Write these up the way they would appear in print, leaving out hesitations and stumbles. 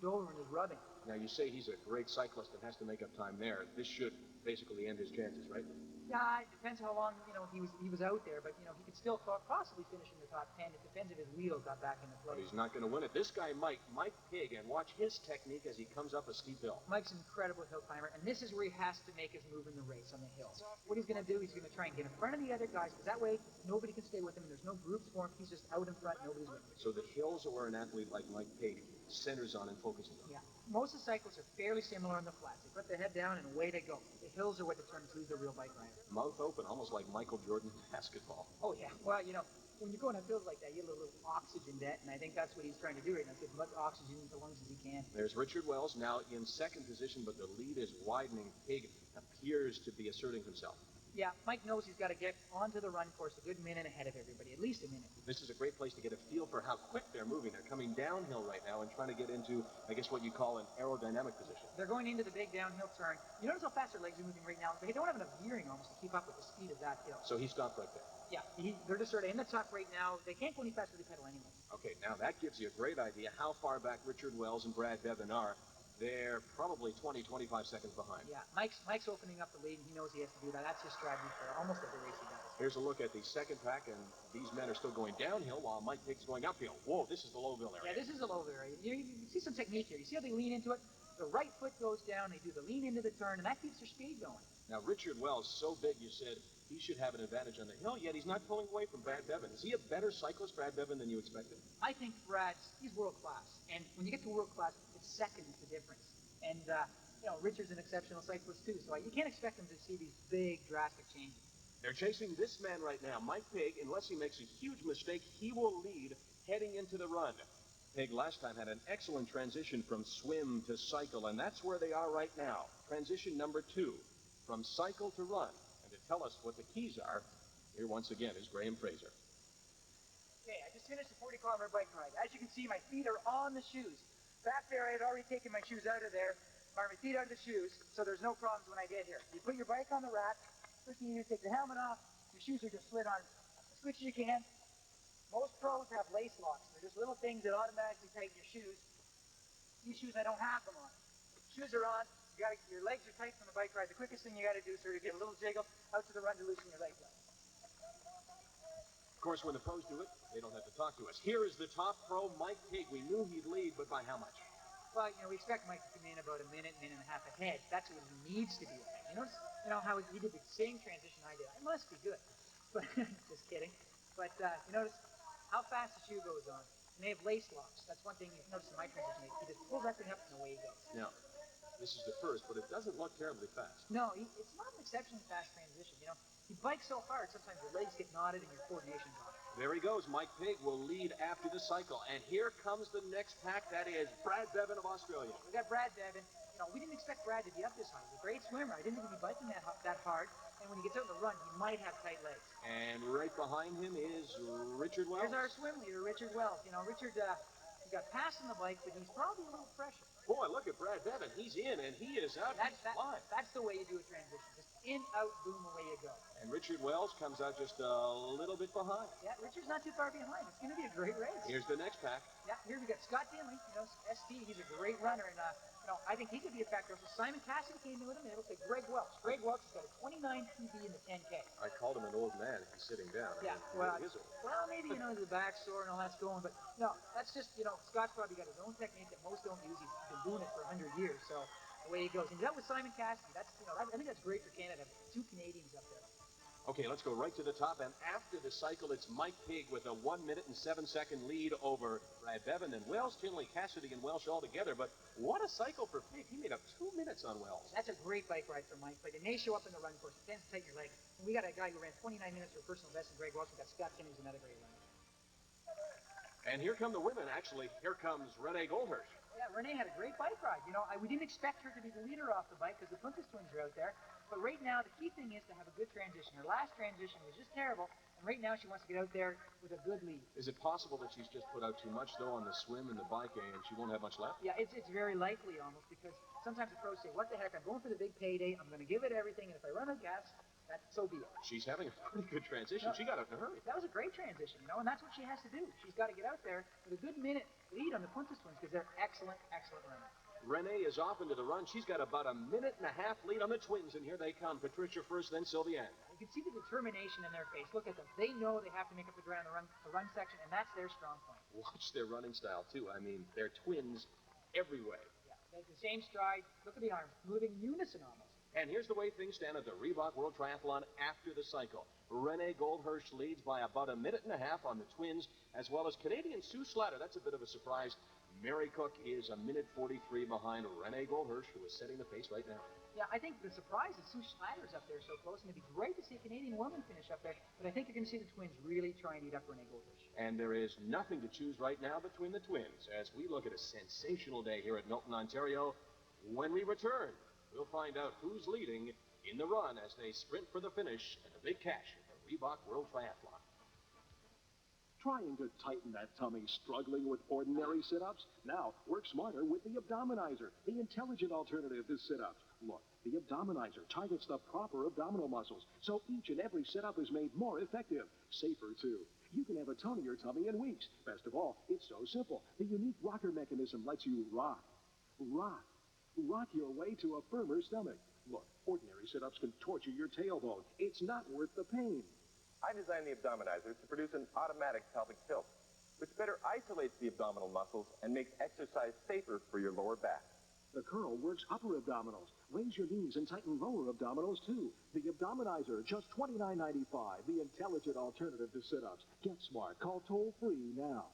moved over and is rubbing. Now, you say he's a great cyclist and has to make up time there. This should basically end his chances, right? Yeah, it depends how long, he was out there, but, he could still possibly finish in the top 10. It depends if his wheel got back into But play. he's not going to win it. This guy, Mike Pig, and watch his technique as he comes up a steep hill. Mike's an incredible hill climber, and this is where he has to make his move in the race on the hill. What he's going to do, he's going to try and get in front of the other guys, because that way nobody can stay with him, and there's no groups for him. He's just out in front, nobody's with him. So the hills are where an athlete like Mike Pig centers on and focuses on. Yeah. Most of the cyclists are fairly similar on the flats. They put their head down and away they go. The hills are what determines who's the real bike rider. Mouth open, almost like Michael Jordan in basketball. Oh, yeah. Well, when you're going on hills like that, you get a little oxygen debt, and I think that's what he's trying to do right now, get as much oxygen into the lungs as he can. There's Richard Wells now in second position, but the lead is widening. Pig appears to be asserting himself. Yeah, Mike knows he's got to get onto the run course a good minute ahead of everybody, at least a minute. This is a great place to get a feel for how quick they're moving. They're coming downhill right now and trying to get into, I guess, what you call an aerodynamic position. They're going into the big downhill turn. You notice how fast their legs are moving right now? They don't have enough gearing almost to keep up with the speed of that hill. So he stopped right there. Yeah, they're just sort of in the tuck right now. They can't go any faster than they pedal anyway. Okay, now that gives you a great idea how far back Richard Wells and Brad Bevan are. They're probably 20, 25 seconds behind. Yeah, Mike's opening up the lead, and he knows he has to do that. That's his strategy for almost every race he does. Here's a look at the second pack, and these men are still going downhill while Mike Pig's going uphill. Whoa, this is the Lowville area. Yeah, this is the Lowville area. You see some technique here. You see how they lean into it? The right foot goes down, they do the lean into the turn, and that keeps their speed going. Now, Richard Wells, so big, you said he should have an advantage on the hill, yet he's not pulling away from Brad Bevan. Is he a better cyclist, Brad Bevan, than you expected? I think he's world class. And when you get to world class, it's seconds the difference. And, Richard's an exceptional cyclist too, so you can't expect him to see these big, drastic changes. They're chasing this man right now, Mike Pig. Unless he makes a huge mistake, he will lead heading into the run. Pig last time had an excellent transition from swim to cycle, and that's where they are right now. Transition number 2, from cycle to run. And to tell us what the keys are, here once again is Graham Fraser. Okay, I just finished a 40-kilometer bike ride. As you can see, my feet are on the shoes. Back there, I had already taken my shoes out of there, or my feet out of the shoes, so there's no problems when I get here. You put your bike on the rack, first thing you do is take the helmet off, your shoes are just slid on as quick as you can. Most pros have lace locks. They're just little things that automatically tighten your shoes. These shoes, I don't have them on. Shoes are on, your legs are tight from the bike ride. The quickest thing you got to do is sort of give a little jiggle out to the run to loosen your legs up. Of course, when the pros do it, they don't have to talk to us. Here is the top pro, Mike Pig. We knew he'd lead, but by how much? Well, we expect Mike to come in about a minute and a half ahead. That's what he needs to be ahead. You notice, how he did the same transition I did. It must be good. But just kidding. But you notice how fast the shoe goes on. And they have lace locks. That's one thing you notice in my transition. He just pulls that thing up and away he goes. Now, this is the first, but it doesn't look terribly fast. No, it's not an exceptionally fast transition. He bikes so hard, sometimes your legs get knotted and your coordination's off. There he goes. Mike Pig will lead after the cycle. And here comes the next pack. That is Brad Bevan of Australia. We got Brad Bevan. We didn't expect Brad to be up this high. He's a great swimmer. I didn't think he'd be biking that hard. And when he gets out in the run, he might have tight legs. And right behind him is Richard Wells. Here's our swim leader, Richard Wells. Richard, he got passed on the bike, but he's probably a little pressure. Boy, look at Brad Bevan. He's in, and he is out. He's flying. That's the way you do a transition. Just in, out, boom, away you go. And Richard Wells comes out just a little bit behind. Yeah, Richard's not too far behind. It's going to be a great race. Here's the next pack. Yeah, here we got Scott Dinley. ST, he's a great runner, and I think he could be a factor. So Simon Cassidy came in with him, and it looks like Greg Welch. Greg Welch has got a 29 PB in the 10K. I called him an old man. He's sitting down. Yeah, well, maybe the back sore and all that's going, but no, that's just Scott's probably got his own technique that most don't use. He's been doing it for 100 years, so the way he goes. And he's out with Simon Cassidy. That's I think that's great for Canada. 2 Canadians up there. Okay, let's go right to the top. And after the cycle, it's Mike Pig with a 1 minute and 7 second lead over Brad Bevan and Wells, Tinley, Cassidy, and Welsh all together. But what a cycle for Pig. He made up 2 minutes on Wells. That's a great bike ride for Mike, but it may show up in the run course. It tends to tighten your legs. And we got a guy who ran 29 minutes for personal best in Greg Welch. We got Scott Tinley, who's another great runner. And here come the women, actually. Here comes Renee Goldhirsch. Yeah, Renee had a great bike ride. We didn't expect her to be the leader off the bike because the Punkus twins are out there. But right now, the key thing is to have a good transition. Her last transition was just terrible, and right now she wants to get out there with a good lead. Is it possible that she's just put out too much, though, on the swim and the bike, and she won't have much left? Yeah, it's very likely almost, because sometimes the pros say, what the heck, I'm going for the big payday, I'm going to give it everything, and if I run out of gas, So be it. She's having a pretty good transition. No, She got it in a hurry. that was a great transition, and that's what she has to do. She's got to get out there with a good minute lead on the Puntis twins because they're excellent runners. Renee is off into the run. She's got about a minute and a half lead on the twins, and here they come. Patricia first, then Sylviane. You can see the determination in their face. Look at them. They know they have to make up the ground the run section, and that's their strong point. Watch their running style, too. I mean, they're twins every way. Yeah, they have the same stride. Look at the arms, moving in unison almost. And here's the way things stand at the Reebok World Triathlon after the cycle. Renee Goldhirsch leads by about a minute and a half on the twins, as well as Canadian Sue Slatter. That's a bit of a surprise. Mary Cook is a minute 43 behind Renee Goldhirsch, who is setting the pace right now. Yeah, I think the surprise is Sue Slatter's up there so close, and it'd be great to see a Canadian woman finish up there, but I think you're going to see the twins really try and eat up Renee Goldhirsch. And there is nothing to choose right now between the twins, as we look at a sensational day here at Milton, Ontario. When we return, we'll find out who's leading in the run as they sprint for the finish and the big cash at the Reebok World Triathlon. Trying to tighten that tummy, struggling with ordinary sit-ups? Now, work smarter with the Abdominizer, the intelligent alternative to sit-ups. Look, the Abdominizer targets the proper abdominal muscles, so each and every sit-up is made more effective. Safer, too. You can have a tonier tummy in weeks. Best of all, it's so simple. The unique rocker mechanism lets you rock your way to a firmer stomach. Look, ordinary sit-ups can torture your tailbone. It's not worth the pain. I designed the Abdominizer to produce an automatic pelvic tilt, which better isolates the abdominal muscles and makes exercise safer for your lower back. The curl works upper abdominals. Raise your knees and tighten lower abdominals, too. The Abdominizer, just $29.95, the intelligent alternative to sit-ups. Get smart. Call toll-free now.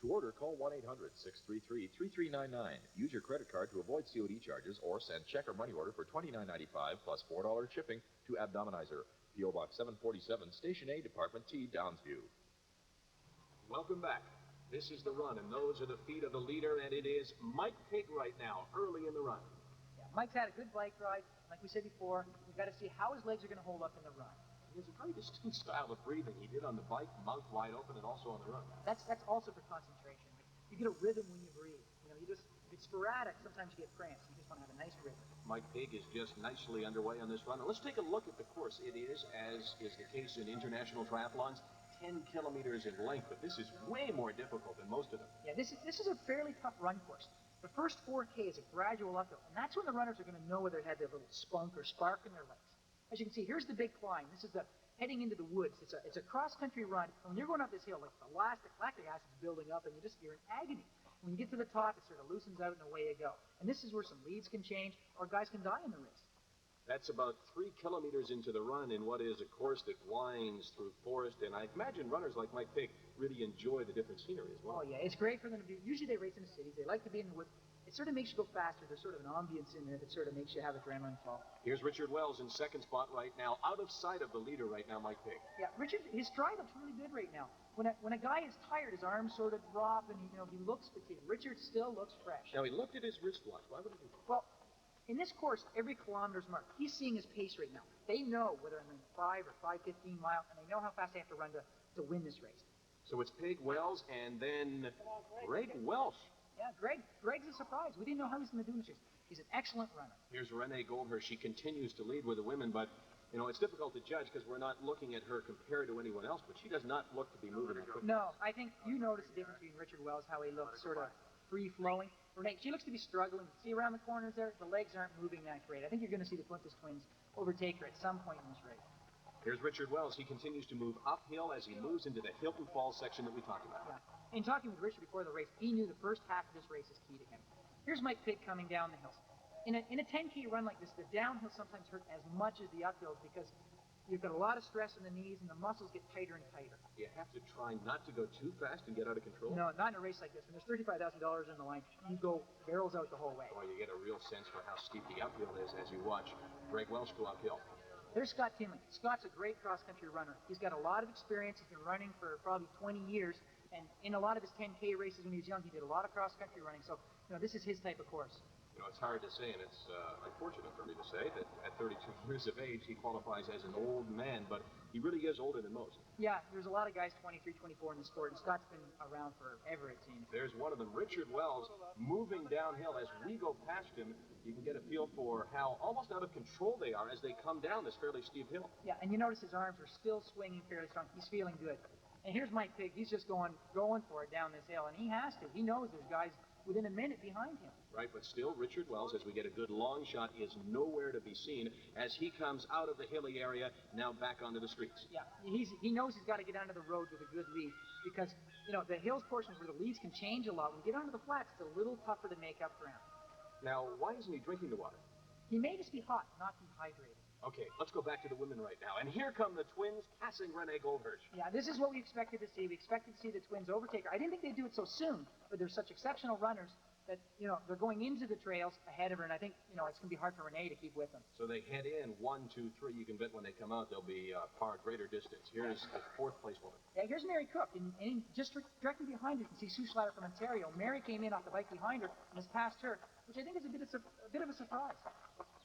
To order, call 1-800-633-3399. Use your credit card to avoid COD charges or send check or money order for $29.95 plus $4 shipping to Abdominizer. P.O. Box 747, Station A, Department T, Downsview. Welcome back. This is the run, and those are the feet of the leader, and it is Mike Pigg right now, early in the run. Yeah, Mike's had a good bike ride. Like we said before, we've got to see how his legs are going to hold up in the run. He has a very distinct style of breathing. He did on the bike, mouth wide open, and also on the run. That's also for concentration. You get a rhythm when you breathe. If it's sporadic, sometimes you get cramps. You just want to have a nice rhythm. Mike Pigg is just nicely underway on this run. Now, let's take a look at the course. It is, as is the case in international triathlons, 10 kilometers in length, but this is way more difficult than most of them. Yeah, this is a fairly tough run course. The first 4K is a gradual uphill, and that's when the runners are going to know whether they had their little spunk or spark in their legs. As you can see, here's the big climb. This is the heading into the woods. It's a cross-country run, and when you're going up this hill, like the lactic acid is building up, and you're in agony. When you get to the top, it sort of loosens out, and away you go. And this is where some leads can change, or guys can die in the race. That's about 3 kilometers into the run in what is a course that winds through forest, and I imagine runners like Mike Pigg really enjoy the different scenery as well. Oh, yeah, it's great for them to do. Usually they race in the cities. They like to be in the woods. It sort of makes you go faster. There's sort of an ambience in there that sort of makes you have adrenaline flow. Here's Richard Wells in second spot right now, out of sight of the leader right now, Mike Pigg. Yeah, Richard, his stride looks really good right now. When a guy is tired, his arms sort of drop, and he looks fatigued. Richard still looks fresh. Now, he looked at his wristwatch. Why would he do that? Well, in this course, every kilometer's marked. He's seeing his pace right now. They know whether I'm in 5 or 5:15 mile, and they know how fast they have to run to win this race. So it's Pigg, Wells, and then Greg Welsh. Yeah, Greg's a surprise. We didn't know how he was going to do in this race. He's an excellent runner. Here's Renee Goldhirsch. She continues to lead with the women, but it's difficult to judge because we're not looking at her compared to anyone else, but she does not look to be moving that quickly. No, I think you notice the difference between Richard Wells, how he looks sort of free-flowing. Renee, she looks to be struggling. See around the corners there, the legs aren't moving that great. I think you're going to see the Puntis twins overtake her at some point in this race. Here's Richard Wells. He continues to move uphill as he moves into the Hilton Falls section that we talked about. Yeah. In talking with Richard before the race, he knew the first half of this race is key to him. Here's Mike Pigg coming down the hills. In a 10K run like this, the downhill sometimes hurt as much as the uphills because you've got a lot of stress in the knees and the muscles get tighter and tighter. You have to try not to go too fast and get out of control. No, not in a race like this. When there's $35,000 on the line, you go barrels out the whole way. Boy, you get a real sense for how steep the uphill is as you watch Greg Welsh go uphill. There's Scott Tinley. Scott's a great cross-country runner. He's got a lot of experience. He's been running for probably 20 years. And in a lot of his 10K races when he was young, he did a lot of cross-country running. So, this is his type of course. You know, it's hard to say, and it's unfortunate for me to say that at 32 years of age, he qualifies as an old man, but he really is older than most. Yeah, there's a lot of guys 23, 24 in the sport, and Scott's been around forever, it seems. There's one of them, Richard Wells, moving downhill. As we go past him, you can get a feel for how almost out of control they are as they come down this fairly steep hill. Yeah, and you notice his arms are still swinging fairly strong. He's feeling good. And here's Mike Pigg. He's just going for it down this hill, and he has to. He knows there's guys within a minute behind him. Right, but still, Richard Wells, as we get a good long shot, is nowhere to be seen as he comes out of the hilly area, now back onto the streets. Yeah, he knows he's got to get onto the road with a good lead because, you know, the hills portions where the leads can change a lot. When you get onto the flats, it's a little tougher to make up ground. Now, why isn't he drinking the water? He may just be hot, not dehydrated. Okay, let's go back to the women right now. And here come the twins passing Renee Goldhirsch. Yeah, this is what we expected to see. We expected to see the twins overtake her. I didn't think they'd do it so soon, but they're such exceptional runners that, you know, they're going into the trails ahead of her, and I think, you know, it's going to be hard for Renee to keep with them. So they head in 1, 2, 3. You can bet when they come out, they'll be far greater distance. Here's the fourth place woman. Yeah, here's Mary Cook, and just directly behind her, you can see Sue Schlatter from Ontario. Mary came in off the bike behind her and has passed her, which I think is a bit of a surprise.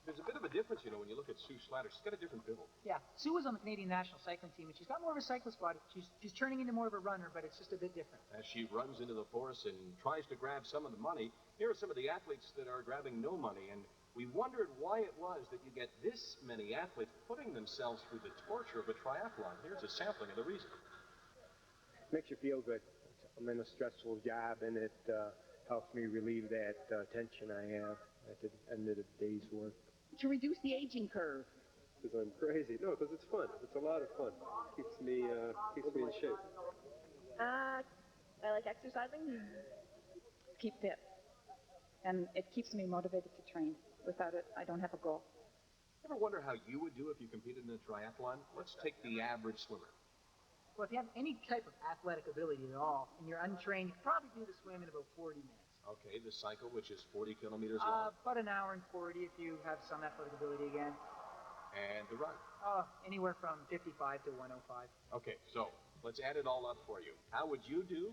There's a bit of a difference, you know, when you look at Sue Schlatter. She's got a different build. Yeah, Sue was on the Canadian national cycling team, and she's got more of a cyclist body. She's turning into more of a runner, but it's just a bit different. As she runs into the forest and tries to grab some of the money, here are some of the athletes that are grabbing no money, and we wondered why it was that you get this many athletes putting themselves through the torture of a triathlon. Here's a sampling of the reason. Makes you feel good. I'm in a stressful job, and it helps me relieve that tension I have at the end of the day's work. To reduce the aging curve. Because I'm crazy. No, because it's fun. It's a lot of fun. Keeps me in shape. I like exercising. Keep fit. And it keeps me motivated to train. Without it, I don't have a goal. Ever wonder how you would do if you competed in a triathlon? Let's take the average swimmer. Well, if you have any type of athletic ability at all, and you're untrained, you can probably do the swim in about 40 minutes. Okay, the cycle, which is 40 kilometers long. About an hour and 40 if you have some athletic ability again. And the run. Anywhere from 55 to 105. Okay, so let's add it all up for you. How would you do?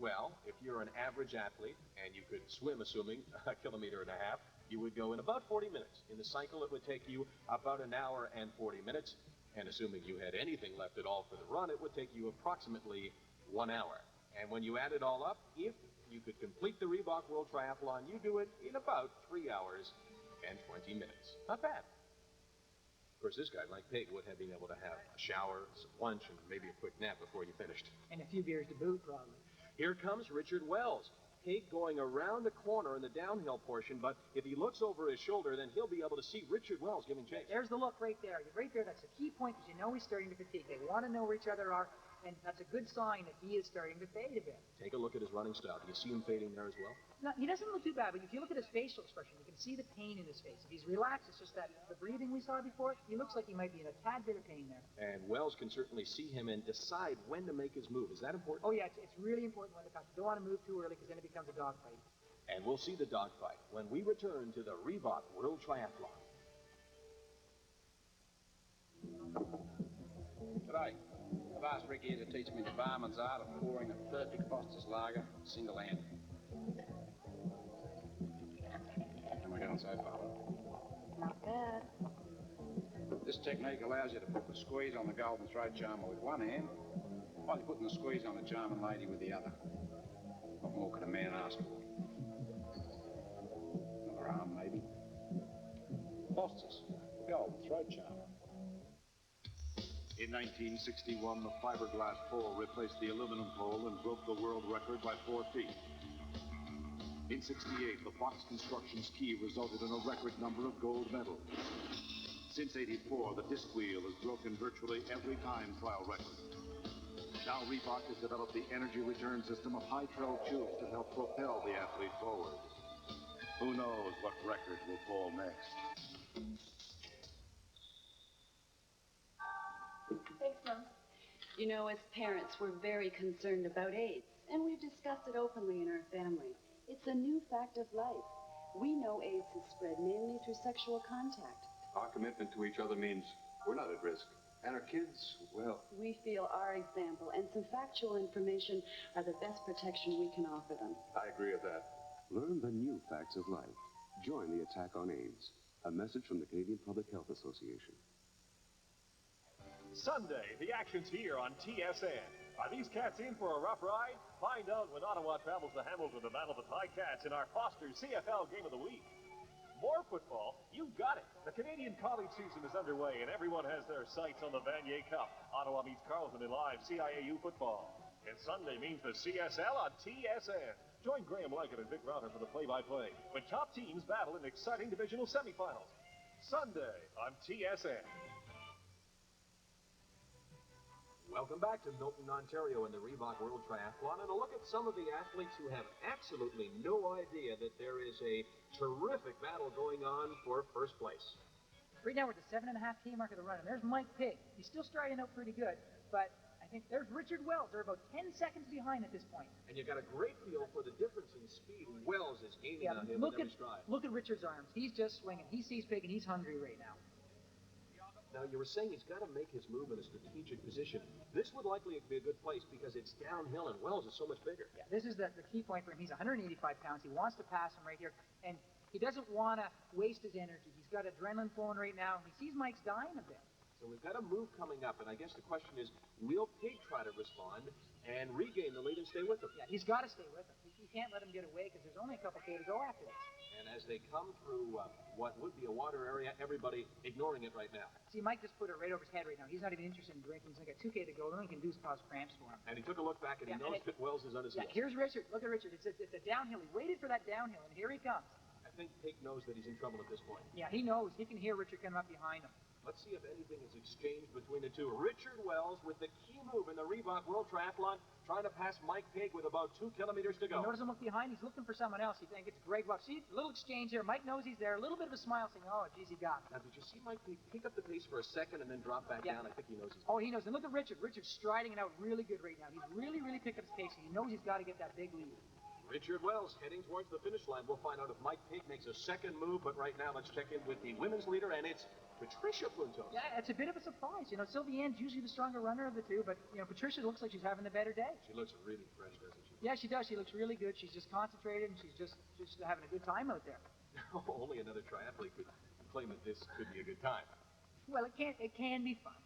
Well, if you're an average athlete and you could swim, assuming a kilometer and a half, you would go in about 40 minutes. In the cycle, it would take you about an hour and 40 minutes. And assuming you had anything left at all for the run, it would take you approximately 1 hour. And when you add it all up, if you could complete the Reebok World Triathlon, you do it in about 3 hours and 20 minutes. Not bad. Of course, this guy, Mike Pigg, would have been able to have a shower, some lunch, and maybe a quick nap before you finished. And a few beers to boot, probably. Here comes Richard Wells. Pigg going around the corner in the downhill portion, but if he looks over his shoulder, then he'll be able to see Richard Wells giving chase. There's the look right there. Right there, that's the key point, because you know he's starting to fatigue. They want to know where each other are, and that's a good sign that he is starting to fade a bit. Take a look at his running style. Do you see him fading there as well? No, he doesn't look too bad, but if you look at his facial expression, you can see the pain in his face. If he's relaxed, it's just that the breathing we saw before, he looks like he might be in a tad bit of pain there. And Wells can certainly see him and decide when to make his move. Is that important? Oh, yeah, it's really important when to cut. You don't want to move too early, because then it becomes a dogfight. And we'll see the dogfight when we return to the Reebok World Triathlon. G'day. I've asked Ricky to teach me the barman's art of pouring a perfect Foster's lager single-handed. How am I going so far? Not bad. This technique allows you to put the squeeze on the golden throat charmer with one hand, while you're putting the squeeze on the German lady with the other. What more could a man ask for? Another arm, maybe. Foster's golden throat charmer. In 1961, the fiberglass pole replaced the aluminum pole and broke the world record by 4 feet. In 68, the box construction ski resulted in a record number of gold medals. Since 84, the disc wheel has broken virtually every time trial record. Now Reebok has developed the energy return system of high-trail tubes to help propel the athlete forward. Who knows what record will fall next? Thanks, Mom. You know, as parents, we're very concerned about AIDS, and we've discussed it openly in our family. It's a new fact of life. We know AIDS is spread mainly through sexual contact. Our commitment to each other means we're not at risk. And our kids, well... We feel our example and some factual information are the best protection we can offer them. I agree with that. Learn the new facts of life. Join the attack on AIDS. A message from the Canadian Public Health Association. Sunday, the action's here on TSN. Are these cats in for a rough ride? Find out when Ottawa travels to Hamilton to battle the Ticats in our Foster's CFL Game of the Week. More football? You got it. The Canadian college season is underway, and everyone has their sights on the Vanier Cup. Ottawa meets Carleton in live CIAU football. And Sunday means the CSL on TSN. Join Graham Leggett and Vic Router for the play-by-play when top teams battle in exciting divisional semifinals. Sunday on TSN. Welcome back to Milton, Ontario in the Reebok World Triathlon, and a look at some of the athletes who have absolutely no idea that there is a terrific battle going on for first place. Right now we're at the 7.5K mark of the run, and there's Mike Pigg. He's still striding out pretty good, but I think there's Richard Wells. They're about 10 seconds behind at this point. And you got a great feel for the difference in speed. Wells is gaining on him with every stride. Look at Richard's arms. He's just swinging. He sees Pigg, and he's hungry right now. Now, you were saying he's got to make his move in a strategic position. This would likely be a good place because it's downhill and Wells is so much bigger. Yeah, this is the key point for him. He's 185 pounds. He wants to pass him right here, and he doesn't want to waste his energy. He's got adrenaline flowing right now. He sees Mike's dying a bit. So we've got a move coming up, and I guess the question is, will Pigg try to respond and regain the lead and stay with him? Yeah, he's got to stay with him. He can't let him get away because there's only a couple K to go after this. And as they come through what would be a water area, everybody ignoring it right now. See, Mike just put it right over his head right now. He's not even interested in drinking. He's only got 2K to go. The only thing he can do is cause cramps for him. And he took a look back, and he knows that Wells is on his heels. Here's Richard. Look at Richard. It's a downhill. He waited for that downhill, and here he comes. I think Pigg knows that he's in trouble at this point. Yeah, he knows. He can hear Richard coming up behind him. Let's see if anything is exchanged between the two. Richard Wells with the key move in the Reebok World Triathlon, trying to pass Mike Pigg with about 2 kilometers to go. You notice him look behind? He's looking for someone else. He thinks it's Greg Wells. See, a little exchange here. Mike knows he's there. A little bit of a smile saying, oh, geez, he got me. Now, did you see Mike Pigg pick up the pace for a second and then drop back down? I think he knows he's... Oh, he knows. And look at Richard. Richard's striding it out really good right now. He's really picked up his pace. He knows he's got to get that big lead. Richard Wells heading towards the finish line. We'll find out if Mike Pigg makes a second move, but right now let's check in with the women's leader, and it's Patricia Punto. Yeah, it's a bit of a surprise. You know, Sylvianne's usually the stronger runner of the two, but, you know, Patricia looks like she's having a better day. She looks really fresh, doesn't she? Yeah, she does. She looks really good. She's just concentrated, and she's just having a good time out there. Only another triathlete could claim that this could be a good time. Well, it can be fun.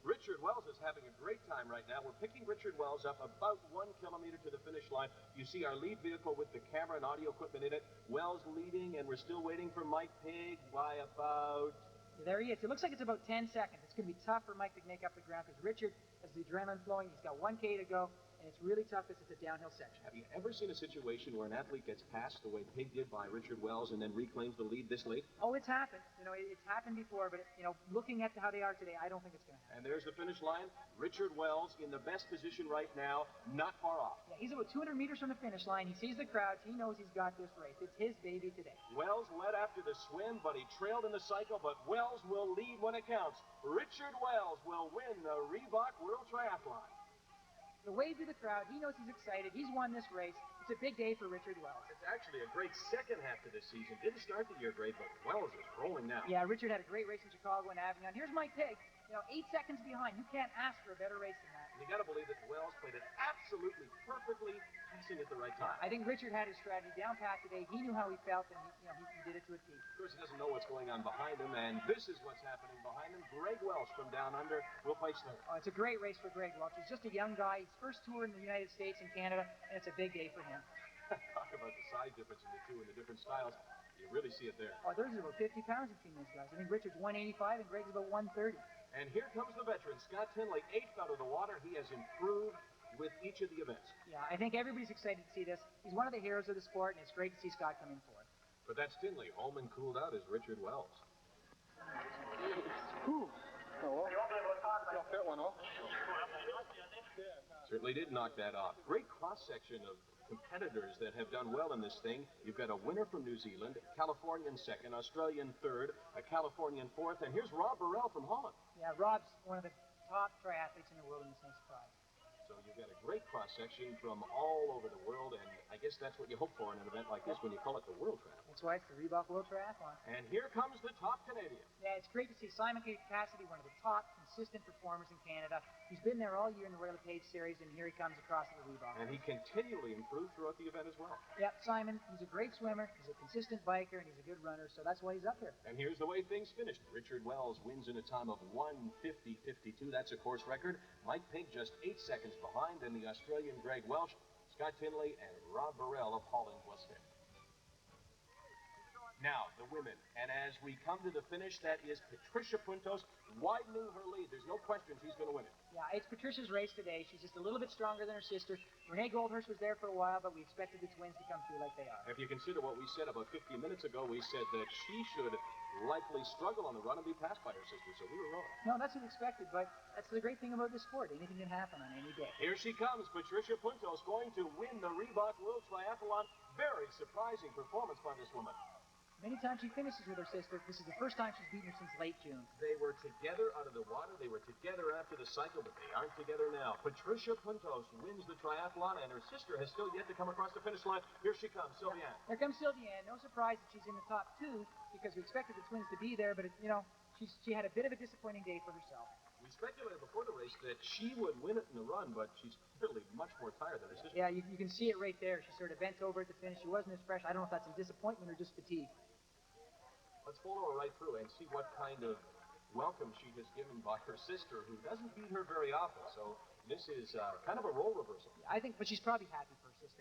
Richard Wells is having a great time right now. We're picking Richard Wells up about 1 kilometer to the finish line. You see our lead vehicle with the camera and audio equipment in it. Wells leading, and we're still waiting for Mike Pigg by about... There he is. It looks like it's about 10 seconds. It's going to be tough for Mike to make up the ground because Richard has the adrenaline flowing. He's got 1K to go, and it's really tough because it's a downhill section. Have you ever seen a situation where an athlete gets passed the way Pigg did by Richard Wells and then reclaims the lead this late? Oh, it's happened. You know, it's happened before, but, you know, looking at how they are today, I don't think it's going to happen. And there's the finish line. Richard Wells in the best position right now, not far off. Yeah, he's about 200 meters from the finish line. He sees the crowds. He knows he's got this race. It's his baby today. Wells led after the swim, but he trailed in the cycle, but Wells will lead when it counts. Richard Wells will win the Reebok World Triathlon. The wave to the crowd. He knows he's excited. He's won this race. It's a big day for Richard Wells. It's actually a great second half to this season. Didn't start the year great, but Wells is rolling now. Yeah, Richard had a great race in Chicago and Avignon. Here's Mike Pigg. You know, 8 seconds behind. You can't ask for a better race than that. And you got to believe that Wells played it absolutely perfectly, passing at the right time. I think Richard had his strategy down pat today. He knew how he felt, and he did it to a T. Of course, he doesn't know what's going on behind him, and this is what's happening behind him. Greg Welch from down under will place third. Oh, it's a great race for Greg Welch. He's just a young guy. His first tour in the United States and Canada, and it's a big day for him. Talk about the size difference in the two and the different styles. You really see it there. Oh, there's about 50 pounds between those guys. I think Richard's 185 and Greg's about 130. And here comes the veteran, Scott Tinley, 8th out of the water. He has improved with each of the events. Yeah, I think everybody's excited to see this. He's one of the heroes of the sport, and it's great to see Scott coming forward. But that's Tinley. Home and cooled out is Richard Wells. Whew. Oh, well. I'll fit one off. Certainly did knock that off. Great cross-section of competitors that have done well in this thing. You've got a winner from New Zealand, Californian second, Australian third, a Californian fourth, and here's Rob Burrell from Holland. Yeah, Rob's one of the top triathletes in the world, and it's no surprise. So you've got a great cross-section from all over the world, and I guess that's what you hope for in an event like this when you call it the World Triathlon. That's why it's the Reebok World Triathlon. And here comes the top Canadian. Yeah, it's great to see Simon Cassidy, one of the top consistent performers in Canada. He's been there all year in the Royal LePage series, and here he comes across to the Reebok. And he continually improved throughout the event as well. Yeah, Simon, he's a great swimmer, he's a consistent biker, and he's a good runner, so that's why he's up here. And here's the way things finished. Richard Wells wins in a time of 1:50.52. That's a course record. Mike Pink just 8 seconds behind, and the Australian Greg Welsh, Scott Tinley, and Rob Burrell of Holland was fifth. Now, the women. And as we come to the finish, that is Patricia Puntos widening her lead. There's no question she's going to win it. Yeah, it's Patricia's race today. She's just a little bit stronger than her sister. Renee Goldhurst was there for a while, but we expected the twins to come through like they are. If you consider what we said about 15 minutes ago, we said that she should likely struggle on the run and be passed by her sister, so we were wrong. No, that's what we expected, but that's the great thing about this sport. Anything can happen on any day. Here she comes, Patricia Puntos, going to win the Reebok World Triathlon. Very surprising performance by this woman. Many times she finishes with her sister. This is the first time she's beaten her since late June. They were together out of the water. They were together after the cycle, but they aren't together now. Patricia Puntos wins the triathlon, and her sister has still yet to come across the finish line. Here she comes, Sylviane. Here comes Sylviane. No surprise that she's in the top two, because we expected the twins to be there, but, she had a bit of a disappointing day for herself. We speculated before the race that she would win it in the run, but she's clearly much more tired than her sister. Yeah, you can see it right there. She sort of bent over at the finish. She wasn't as fresh. I don't know if that's some disappointment or just fatigue. Let's follow her right through and see what kind of welcome she has given by her sister, who doesn't beat her very often. So this is kind of a role reversal. I think, but she's probably happy for her sister.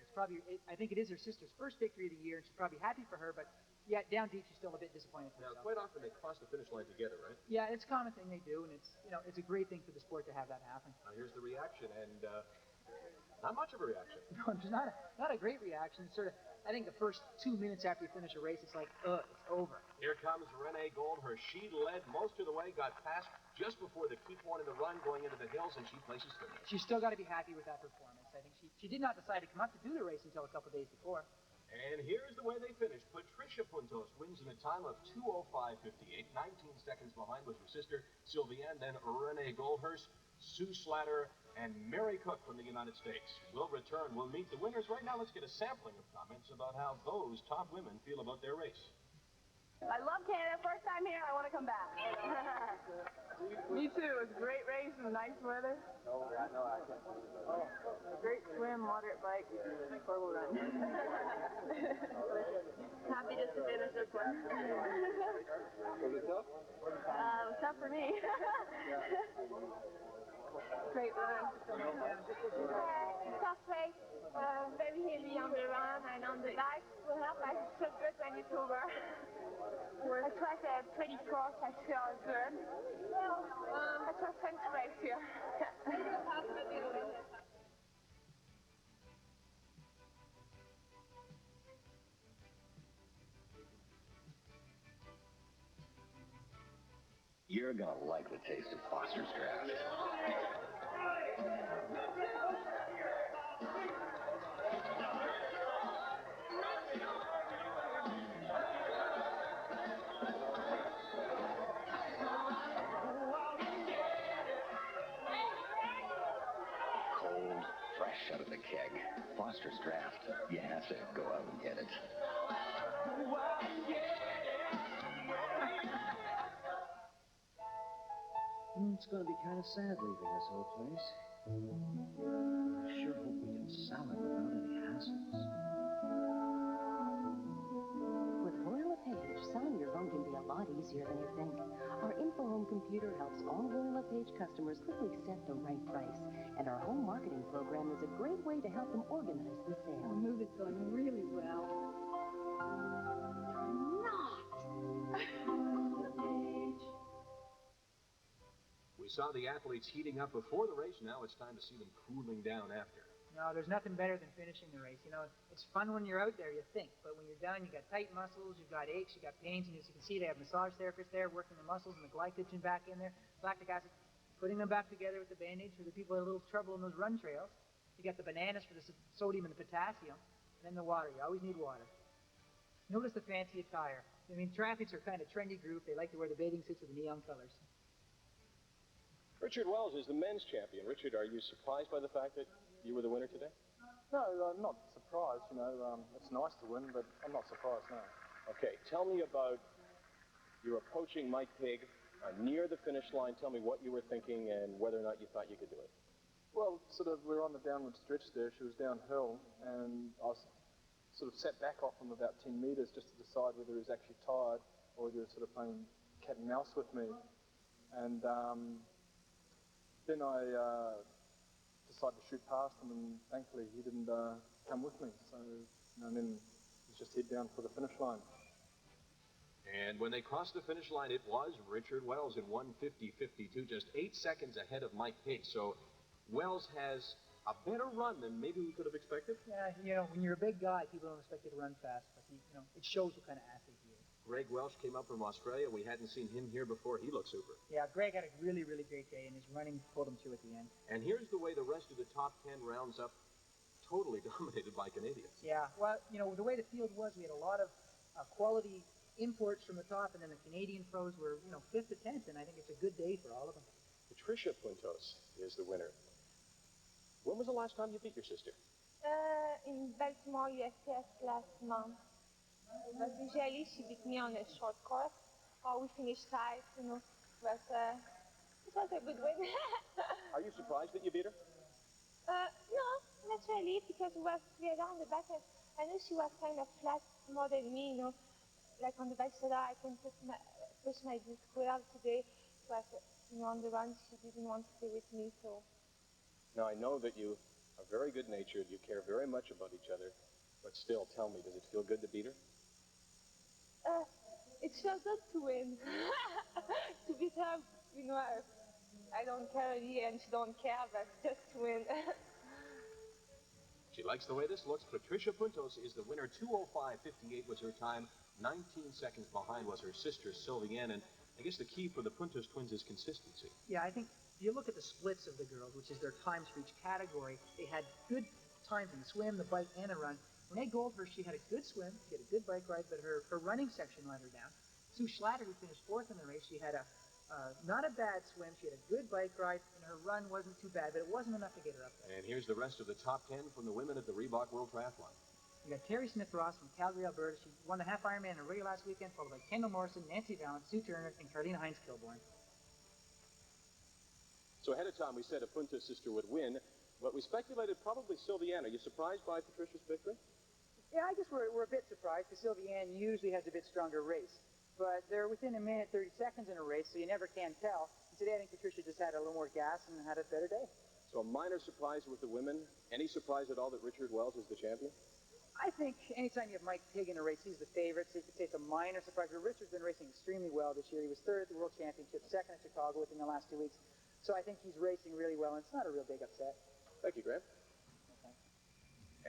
I think it is her sister's first victory of the year, and she's probably happy for her, but yeah, down deep, she's still a bit disappointed for herself. Now, quite often they cross the finish line together, right? Yeah, it's a common thing they do, and it's a great thing for the sport to have that happen. Now, here's the reaction, and not much of a reaction. No, there's not a great reaction. It's sort of, I think the first 2 minutes after you finish a race, it's like, it's over. Here comes Renee Goldhurst. She led most of the way, got past just before the key point of the run going into the hills, and she places third. She's still got to be happy with that performance. I think she did not decide to come up to do the race until a couple days before. And here's the way they finished. Patricia Puntos wins in a time of 2:05.58. 19 seconds behind was her sister, Sylviane, then Renee Goldhurst, Sue Slatter, and Mary Cook from the United States. We'll return. We'll meet the winners. Right now, let's get a sampling of comments about how those top women feel about their race. I love Canada. First time here. I want to come back. Me too. It was a great race and nice weather. No, I can't. Great swim, moderate bike, horrible run. Happy just to finish this one. Was it tough? It was tough for me. Great run. Tough race, very heavy on the run and on the bike. Will help. I feel good when it's over. It was a pretty course. I feel good. It was fun to race here. You're gonna like the taste of Foster's Draft. Cold, fresh out of the keg. Foster's Draft. You have to go out and get it. It's going to be kind of sad leaving this whole place. I sure hope we can sell it without any hassles. With Royal LePage, selling your home can be a lot easier than you think. Our InfoHome computer helps all Royal LePage customers quickly set the right price. And our home marketing program is a great way to help them organize the sale. The move is going really well. We saw the athletes heating up before the race. Now it's time to see them cooling down after. No, there's nothing better than finishing the race. It's fun when you're out there, you think. But when you're done, you got tight muscles, you've got aches, you got pains. And as you can see, they have massage therapists there working the muscles and the glycogen back in there. Lactic acid, putting them back together with the bandage for the people who have a little trouble in those run trails. You got the bananas for the sodium and the potassium. And then the water. You always need water. Notice the fancy attire. I mean, triathletes are kind of a trendy group. They like to wear the bathing suits with the neon colors. Richard Wells is the men's champion. Richard, are you surprised by the fact that you were the winner today? No, I'm not surprised. It's nice to win, but I'm not surprised, no. Okay, tell me about your approaching Mike Pig near the finish line. Tell me what you were thinking and whether or not you thought you could do it. Well, we were on the downward stretch there. She was downhill, and I was sort of sat back off him about 10 metres just to decide whether he was actually tired or whether he was sort of playing cat and mouse with me. And then I decided to shoot past him, and thankfully he didn't come with me. So, and then he just head down for the finish line. And when they crossed the finish line, it was Richard Wells in 1:50.52, just 8 seconds ahead of Mike Pig. So Wells has a better run than maybe we could have expected. Yeah, when you're a big guy, people don't expect you to run fast, but it shows what kind of athlete he is. Greg Welsh came up from Australia. We hadn't seen him here before. He looked super. Yeah, Greg had a really, really great day, and his running pulled him through at the end. And here's the way the rest of the top 10 rounds up, totally dominated by Canadians. Yeah, well, the way the field was, we had a lot of quality imports from the top, and then the Canadian pros were, 5th to 10th, and I think it's a good day for all of them. Patricia Puntos is the winner. When was the last time you beat your sister? In Baltimore, USPS last month. But usually she beat me on a short course, or we finished tight, but it was a good win. Are you surprised that you beat her? No, not really, because we were together on the back, and I knew she was kind of flat more than me, like on the back shoulder. I can push my disc well today, but on the run she didn't want to stay with me, so. Now I know that you are very good-natured, you care very much about each other, but still, tell me, does it feel good to beat her? It feels good to win. To beat her, I don't care really, and she don't care, but just to win. She likes the way this looks. Patricia Puntos is the winner. 2:05.58 was her time. 19 seconds behind was her sister, Sylviane, and I guess the key for the Puntos twins is consistency. Yeah, I think if you look at the splits of the girls, which is their times for each category, they had good times in the swim, the bike, and the run. Renee Goldhurst, she had a good swim, she had a good bike ride, but her running section let her down. Sue Schlatter, who finished 4th in the race, she had not a bad swim, she had a good bike ride, and her run wasn't too bad, but it wasn't enough to get her up there. And here's the rest of the top 10 from the women at the Reebok World Triathlon. We got Terry Smith-Ross from Calgary, Alberta. She won the half Ironman in a relay last weekend, followed by Kendall Morrison, Nancy Valance, Sue Turner, and Carlina Heinz-Kilborn. So ahead of time, we said a Puntos sister would win, but we speculated probably Sylviane. Are you surprised by Patricia's victory? Yeah, I guess we're a bit surprised, because Sylviane usually has a bit stronger race. But they're within a minute, 30 seconds in a race, so you never can tell. And today, I think Patricia just had a little more gas and had a better day. So a minor surprise with the women. Any surprise at all that Richard Wells is the champion? I think anytime you have Mike Pig in a race, he's the favorite, so you could say it's a minor surprise. But Richard's been racing extremely well this year. He was 3rd at the World Championship, 2nd at Chicago within the last 2 weeks. So I think he's racing really well, and it's not a real big upset. Thank you, Grant.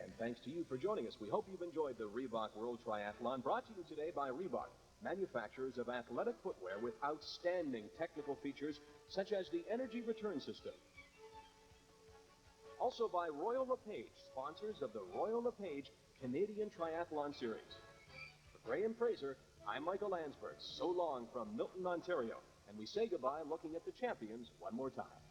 And thanks to you for joining us. We hope you've enjoyed the Reebok World Triathlon, brought to you today by Reebok, manufacturers of athletic footwear with outstanding technical features such as the Energy Return System. Also by Royal LePage, sponsors of the Royal LePage Canadian Triathlon Series. For Gray and Fraser, I'm Michael Landsberg. So long from Milton, Ontario. And we say goodbye looking at the champions one more time.